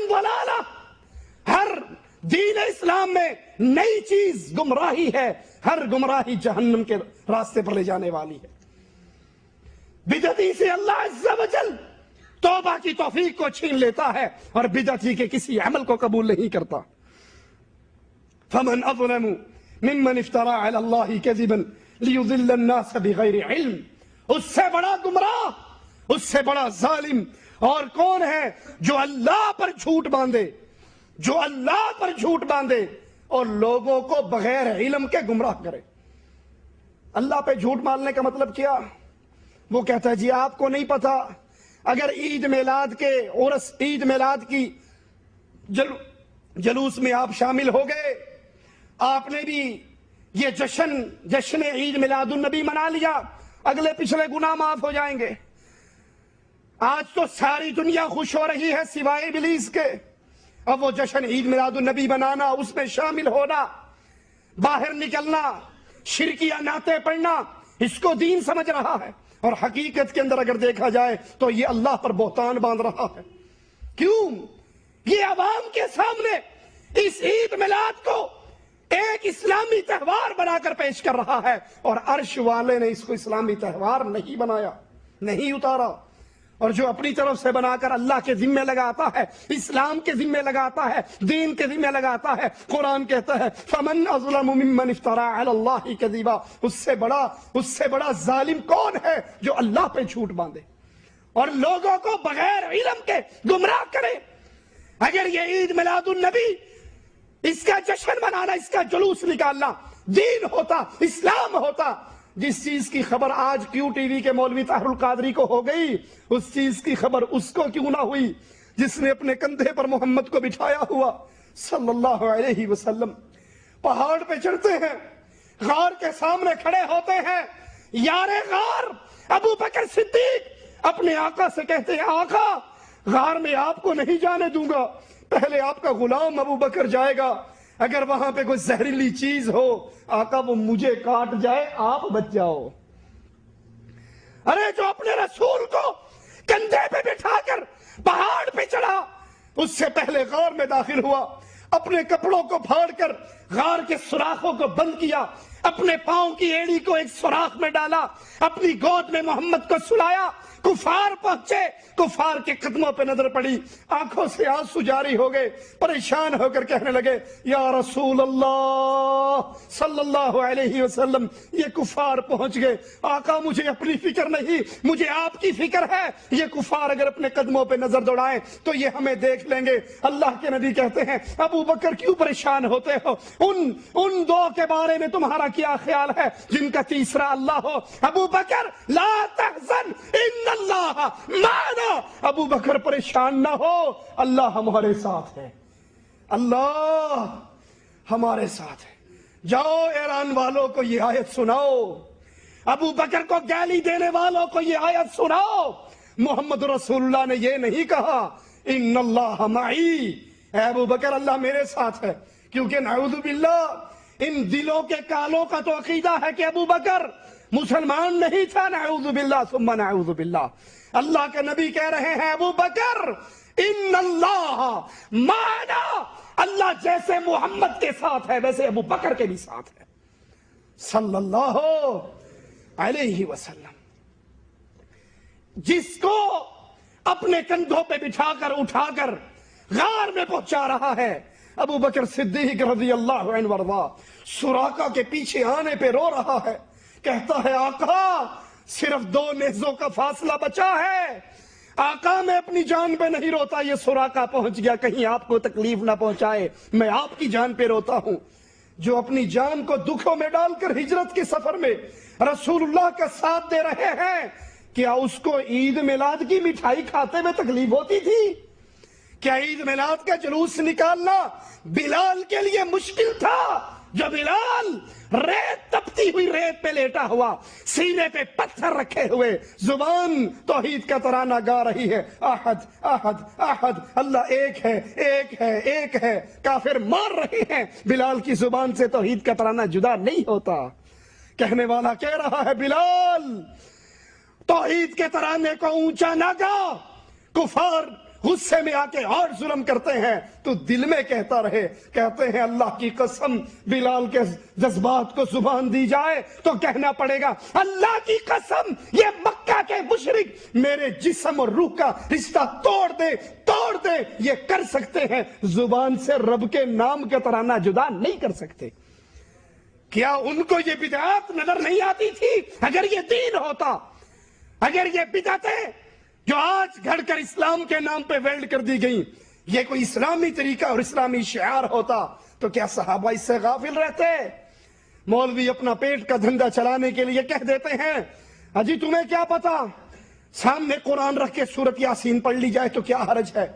ضلالہ، ہر دین اسلام میں نئی چیز گمراہی ہے، ہر گمراہی جہنم کے راستے پر لے جانے والی ہے۔ بدعتی سے اللہ عز و جل توبہ کی توفیق کو چھین لیتا ہے اور بدعتی کے کسی عمل کو قبول نہیں کرتا۔ فمن اظلم ممن افترى على الله كذبا ليضل الناس بغیر علم، اس سے بڑا گمراہ، اس سے بڑا ظالم اور کون ہے جو اللہ پر جھوٹ باندھے، جو اللہ پر جھوٹ باندھے اور لوگوں کو بغیر علم کے گمراہ کرے۔ اللہ پہ جھوٹ باندھنے کا مطلب کیا؟ وہ کہتا ہے جی آپ کو نہیں پتا، اگر عید میلاد کے عرس، عید میلاد کی جلوس میں آپ شامل ہو گئے، آپ نے بھی یہ جشن عید میلاد النبی منا لیا، اگلے پچھلے گناہ معاف ہو جائیں گے۔ آج تو ساری دنیا خوش ہو رہی ہے سوائے ابلیس کے، اب وہ جشن عید میلاد النبی منانا، اس میں شامل ہونا، باہر نکلنا، شرکیہ نعتیں پڑھنا، اس کو دین سمجھ رہا ہے، اور حقیقت کے اندر اگر دیکھا جائے تو یہ اللہ پر بہتان باندھ رہا ہے۔ کیوں؟ یہ عوام کے سامنے اس عید میلاد کو ایک اسلامی تہوار بنا کر پیش کر رہا ہے، اور عرش والے نے اس کو اسلامی تہوار نہیں بنایا، نہیں اتارا، اور جو اپنی طرف سے بنا کر اللہ کے ذمے لگاتا ہے، اسلام کے ذمے لگاتا ہے، دین کے ذمے لگاتا ہے، قرآن کہتا ہے فمن اظلم ممن افترى على الله كذبا، اس سے بڑا ظالم کون ہے جو اللہ پہ جھوٹ باندھے اور لوگوں کو بغیر علم کے گمراہ کرے۔ اگر یہ عید میلاد النبی، اس کا جشن منانا، اس کا جلوس نکالنا دین ہوتا، اسلام ہوتا، جس چیز کی خبر آج کیو ٹی وی کے مولوی طاہر القادری کو ہو گئی، اس چیز کی خبر اس کو کیوں نہ ہوئی جس نے اپنے کندھے پر محمد کو بٹھایا ہوا صلی اللہ علیہ وسلم۔ پہاڑ پہ چڑھتے ہیں، غار کے سامنے کھڑے ہوتے ہیں، یار غار ابو بکر صدیق اپنے آقا سے کہتے ہیں آقا غار میں آپ کو نہیں جانے دوں گا، پہلے آپ کا غلام ابو بکر جائے گا، اگر وہاں پہ کوئی زہریلی چیز ہو آقا وہ مجھے کاٹ جائے، آپ بچ جاؤ۔ ارے جو اپنے رسول کو کندھے پہ بٹھا کر پہاڑ پہ چڑھا، اس سے پہلے غار میں داخل ہوا، اپنے کپڑوں کو پھاڑ کر غار کے سوراخوں کو بند کیا، اپنے پاؤں کی ایڑی کو ایک سوراخ میں ڈالا، اپنی گود میں محمد کو سلایا، کفار پہنچے، کفار کے قدموں پہ نظر پڑی، آنکھوں سے آنسو جاری ہو گئے، پریشان ہو کر کہنے لگے یا رسول اللہ صلی اللہ علیہ وسلم یہ کفار پہنچ گئے، آقا مجھے اپنی فکر نہیں، مجھے آپ کی فکر ہے، یہ کفار اگر اپنے قدموں پہ نظر دوڑائیں تو یہ ہمیں دیکھ لیں گے۔ اللہ کے نبی کہتے ہیں ابو بکر کیوں پریشان ہوتے ہو، ان دو کے بارے میں تمہارا کیا خیال ہے جن کا تیسرا اللہ ہو؟ ابو بکر لا تحزن ان اللہ معنا، ابو بکر پریشان نہ ہو، اللہ ہمارے ساتھ ہے، اللہ ہمارے ساتھ ہے۔ جاؤ ایران والوں کو یہ آیت سناؤ، ابو بکر کو گالی دینے والوں کو یہ آیت سناؤ، محمد رسول اللہ نے یہ نہیں کہا ان اللہ معی، اے ابو بکر اللہ میرے ساتھ ہے، کیونکہ نعوذ باللہ ان دلوں کے کالوں کا تو عقیدہ ہے کہ ابو بکر مسلمان نہیں تھا، نعوذ باللہ ثم نعوذ باللہ۔ اللہ کے نبی کہہ رہے ہیں ابو بکر ان اللہ معنا، اللہ جیسے محمد کے ساتھ ہے ویسے ابو بکر کے بھی ساتھ ہے صلی اللہ علیہ وسلم۔ جس کو اپنے کندھوں پہ بٹھا کر اٹھا کر غار میں پہنچا رہا ہے ابو بکر صدیق رضی اللہ عنہ وارضا، سراقہ کے پیچھے آنے پہ رو رہا ہے، کہتا ہے آقا صرف 2 نیزوں کا فاصلہ بچا ہے، آقا میں اپنی جان پہ نہیں روتا، یہ سراقہ پہنچ گیا کہیں آپ کو تکلیف نہ پہنچائے، میں آپ کی جان پہ روتا ہوں۔ جو اپنی جان کو دکھوں میں ڈال کر ہجرت کے سفر میں رسول اللہ کا ساتھ دے رہے ہیں، کیا اس کو عید میلاد کی مٹھائی کھاتے میں تکلیف ہوتی تھی؟ کیا عید میلاد کا جلوس نکالنا بلال کے لیے مشکل تھا؟ جو بلال ریت تپتی ہوئی ریت پہ لیٹا ہوا، سینے پہ پتھر رکھے ہوئے، زبان توحید کا ترانہ گا رہی ہے، احد احد احد، اللہ ایک ہے ایک ہے ایک ہے، کافر مار رہے ہیں، بلال کی زبان سے توحید کا ترانہ جدا نہیں ہوتا۔ کہنے والا کہہ رہا ہے بلال توحید کے ترانے کو اونچا نہ گا، کفار غصے میں آ کے اور ظلم کرتے ہیں تو دل میں کہتا رہے. کہتے ہیں اللہ کی قسم بلال کے جذبات کو زبان دی جائے تو کہنا پڑے گا اللہ کی قسم یہ مکہ کے مشرک میرے جسم اور روح کا رشتہ توڑ دے یہ کر سکتے ہیں، زبان سے رب کے نام کا ترانہ جدا نہیں کر سکتے. کیا ان کو یہ بدعات نظر نہیں آتی تھی؟ اگر یہ دین ہوتا، اگر یہ بدعتیں جو آج گھڑ کر اسلام کے نام پہ ویلڈ کر دی گئیں یہ کوئی اسلامی طریقہ اور اسلامی شعار ہوتا تو کیا صحابہ اس سے غافل رہتے؟ مولوی اپنا پیٹ کا دھندا چلانے کے لیے کہہ دیتے ہیں اجی تمہیں کیا پتا، سامنے قرآن رکھ کے سورت یاسین پڑھ لی جائے تو کیا حرج ہے،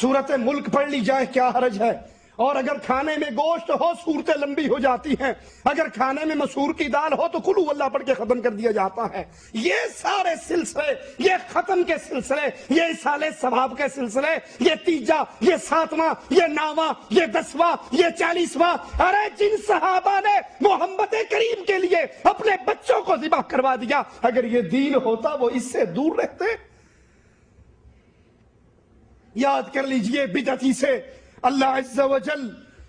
سورت ملک پڑھ لی جائے کیا حرج ہے، اور اگر کھانے میں گوشت ہو صورتیں لمبی ہو جاتی ہیں، اگر کھانے میں مسور کی دال ہو تو کلو اللہ پڑھ کے ختم کر دیا جاتا ہے. یہ سارے سلسلے، یہ ختم کے سلسلے، یہ اصالے ثواب کے سلسلے، یہ تیجا، یہ ساتواں، یہ ناواں، یہ 10واں، یہ 40واں، ارے جن صحابہ نے محمد کریم کے لیے اپنے بچوں کو ذبح کروا دیا، اگر یہ دین ہوتا وہ اس سے دور رہتے. یاد کر لیجئے بدعتی سے اللہ عز و جل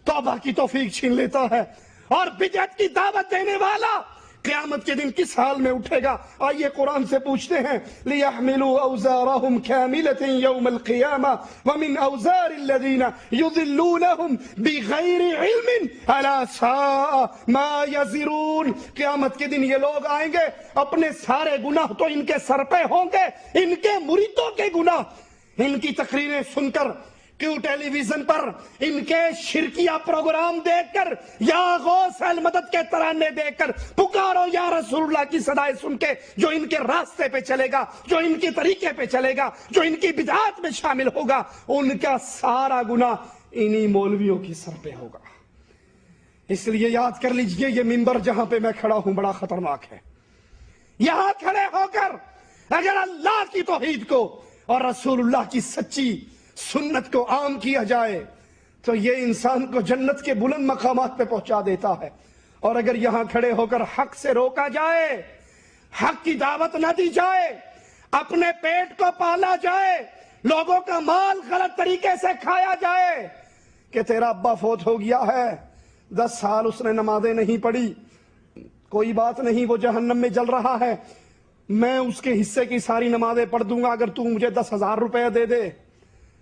توبہ کی توفیق چھین لیتا ہے، اور بدعت کی دعوت دینے والا قیامت کے دن کس حال میں اٹھے گا؟ آئیے قرآن سے پوچھتے ہیں لِيَحْمِلُوا أَوْزَارَهُمْ كَامِلَةً يَوْمَ الْقِيَامَةِ وَمِنْ أَوْزَارِ الَّذِينَ يُضِلُّونَهُمْ بِغَيْرِ عِلْمٍ أَلَا سَاءَ مَا يَزِرُونَ. قیامت کے دن یہ لوگ آئیں گے، اپنے سارے گناہ تو ان کے سر پہ ہوں گے، ان کے مریدوں کے گناہ، ان کی تقریریں سن کر، کیوں ٹیلی ویژن پر ان کے شرکیہ پروگرام دیکھ کر، یا غوث المدد کے ترانے دیکھ کر، پکارو یا رسول اللہ کی صدائیں سن کے، جو ان کے راستے پہ چلے گا، جو ان کے طریقے پہ چلے گا، جو ان کی بدعات میں شامل ہوگا، ان کا سارا گناہ انہی مولویوں کی سر پہ ہوگا. اس لیے یاد کر لیجئے یہ منبر جہاں پہ میں کھڑا ہوں بڑا خطرناک ہے. یہاں کھڑے ہو کر اگر اللہ کی توحید کو اور رسول اللہ کی سچی سنت کو عام کیا جائے تو یہ انسان کو جنت کے بلند مقامات پہ پہنچا دیتا ہے. اور اگر یہاں کھڑے ہو کر حق سے روکا جائے، حق کی دعوت نہ دی جائے، اپنے پیٹ کو پالا جائے، لوگوں کا مال غلط طریقے سے کھایا جائے کہ تیرا ابا فوت ہو گیا ہے، 10 سال اس نے نمازیں نہیں پڑھی، کوئی بات نہیں وہ جہنم میں جل رہا ہے، میں اس کے حصے کی ساری نمازیں پڑھ دوں گا اگر تو مجھے 10,000 روپے دے دے،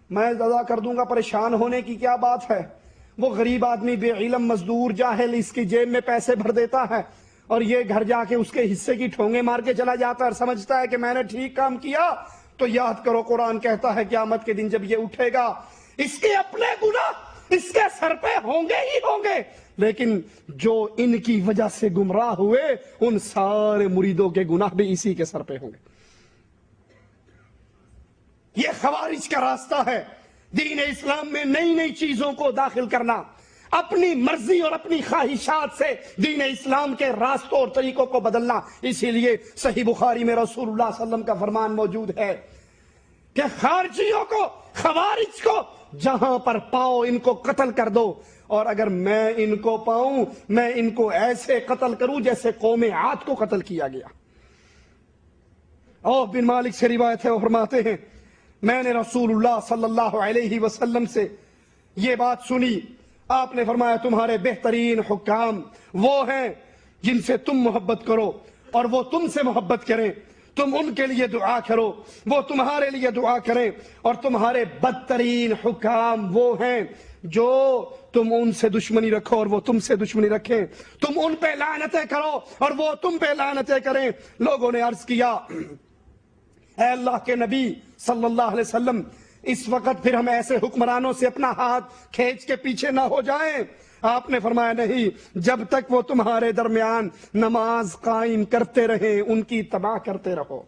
میں ادا کر دوں گا. پریشان ہونے کی کیا بات ہے؟ وہ غریب آدمی بے علم مزدور جاہل اس کی جیب میں پیسے بھر دیتا ہے اور یہ گھر جا کے اس کے حصے کی ٹھونگے مار کے چلا جاتا ہے اور سمجھتا ہے کہ میں نے ٹھیک کام کیا. تو یاد کرو قرآن کہتا ہے قیامت کے دن جب یہ اٹھے گا اس کے اپنے گناہ اس کے سر پہ ہوں گے ہی ہوں گے، لیکن جو ان کی وجہ سے گمراہ ہوئے ان سارے مریدوں کے گناہ بھی اسی کے سر پہ ہوں گے. یہ خوارج کا راستہ ہے. دین اسلام میں نئی نئی چیزوں کو داخل کرنا، اپنی مرضی اور اپنی خواہشات سے دین اسلام کے راستوں اور طریقوں کو بدلنا. اسی لیے صحیح بخاری میں رسول اللہ صلی اللہ علیہ وسلم کا فرمان موجود ہے کہ خارجیوں کو، خوارج کو جہاں پر پاؤ ان کو قتل کر دو، اور اگر میں ان کو پاؤں میں ان کو ایسے قتل کروں جیسے قوم عاد کو قتل کیا گیا. عوف بن مالک سے روایت ہے، وہ فرماتے ہیں میں نے رسول اللہ صلی اللہ علیہ وسلم سے یہ بات سنی، آپ نے فرمایا تمہارے بہترین حکام وہ ہیں جن سے تم محبت کرو اور وہ تم سے محبت کریں، تم ان کے لیے دعا کرو وہ تمہارے لیے دعا کریں، اور تمہارے بدترین حکام وہ ہیں جو تم ان سے دشمنی رکھو اور وہ تم سے دشمنی رکھیں، تم ان پہ لعنتیں کرو اور وہ تم پہ لعنتیں کریں. لوگوں نے عرض کیا اے اللہ کے نبی صلی اللہ علیہ وسلم اس وقت پھر ہم ایسے حکمرانوں سے اپنا ہاتھ کھینچ کے پیچھے نہ ہو جائیں. آپ نے فرمایا نہیں، جب تک وہ تمہارے درمیان نماز قائم کرتے رہیں ان کی تباہ کرتے رہو.